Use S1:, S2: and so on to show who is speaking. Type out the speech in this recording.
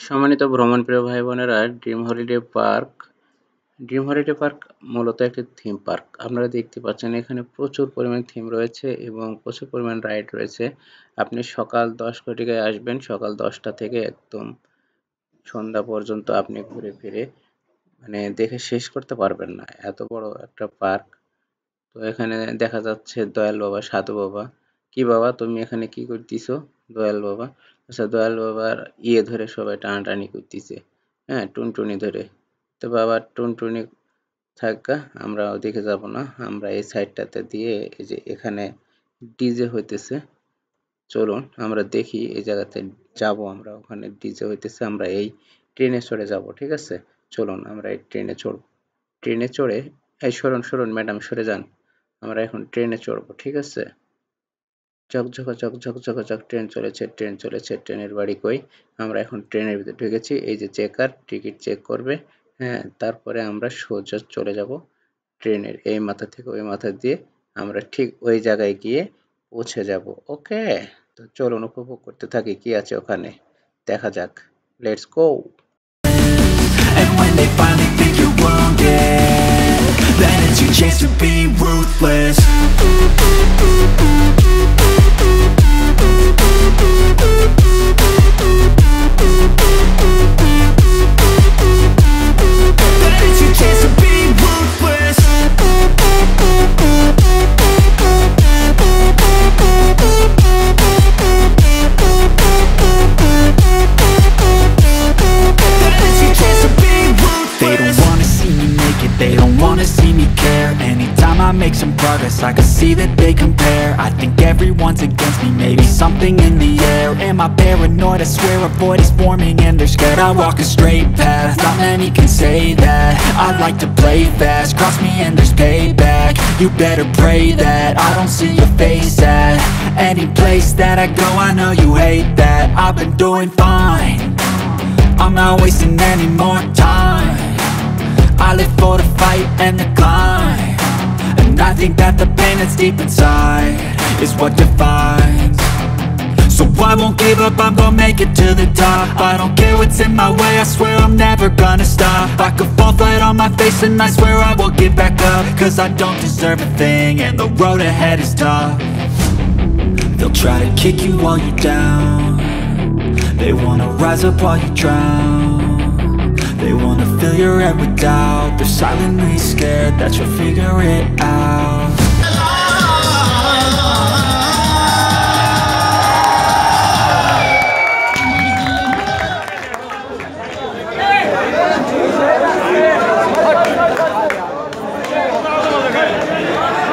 S1: সম্মানিত ভ্রমণপ্রিয় ভাই বোনেরা, ড্রিম হলিডে পার্ক মূলত একটি থিম পার্ক। আপনারা দেখতে পাচ্ছেন এখানে প্রচুর পরিমাণ থিম রয়েছে এবং প্রচুর পরিমাণ রাইড রয়েছে। আপনি সকাল 10 ঘটিকায় আসবেন, সকাল 10টা থেকে একদম সন্ধ্যা পর্যন্ত আপনি ঘুরে ফিরে দেখে শেষ করতে পারবেন না, এত বড় একটা পার্ক। তো এখানে দেখা যাচ্ছে দয়াল বাবা, সাধু বাবা। কি বাবা, তুমি এখানে কি করতেছো? দয়াল বাবা, আচ্ছা দয়াল বাবার ধরে সবাই টানাটানি করতেছে, হ্যাঁ, টুনটুনি ধরে। তো বাবা টুনটুনি থাকা, আমরা ওদিকে যাব না, আমরা এই সাইডটাতে দিয়ে এই যে এখানে ডিজে হইতেছে। চলুন আমরা দেখি এই জায়গাতে যাব, আমরা ওখানে ডিজে হইতেছে, আমরা এই ট্রেনে চড়ে যাব, ঠিক আছে? চলুন আমরা এই ট্রেনে চড়ব। ট্রেনে চড়ে, এই সরুন সরুন ম্যাডাম, সরে যান। আমরা এখন ট্রেনে চড়বো, ঠিক আছে? ঝকঝকা ট্রেন চলেছে, ট্রেন চলেছে, ট্রেনের বাড়ি কই? আমরা এখন ট্রেনের ভিতরে ঢুকেছি, এই যে চেকার টিকিট চেক করবে, হ্যাঁ, তারপরে আমরা সোজা চলে যাব ট্রেনের এই মাথা থেকে ওই মাথা দিয়ে, আমরা ঠিক ওই জায়গায় গিয়ে পৌঁছে যাব। ওকে, তো চলুন উপভোগ করতে থাকি কি আছে ওখানে, দেখা যাক। Let's go.
S2: And when they finally think you're wrong, yeah, then it's your chance to be ruthless. Then it's your chance to be ruthless. They don't wanna see me make it, they don't wanna see me care. Anytime I make some progress, I can see that they compare. I think everyone's against me, maybe something in the air. Am I paranoid? I swear a void is forming and they're scared. I walk a straight path, not many can say that. I like to play fast, cross me and there's payback. You better pray that I don't see your face at any place that I go. I know you hate that. I've been doing fine, I'm not wasting any more time. I live for the fight and the climb, and I think that the pain that's deep inside is what defines. So I won't give up, I'm gonna make it to the top. I don't care what's in my way, I swear I'm never gonna stop. I could fall flat on my face and I swear I will get back up. Cause I don't deserve a thing and the road ahead is tough. They'll try to kick you while you're down, they wanna rise up while you drown. They wanna fill your head with doubt, they're silently scared that you'll figure it out.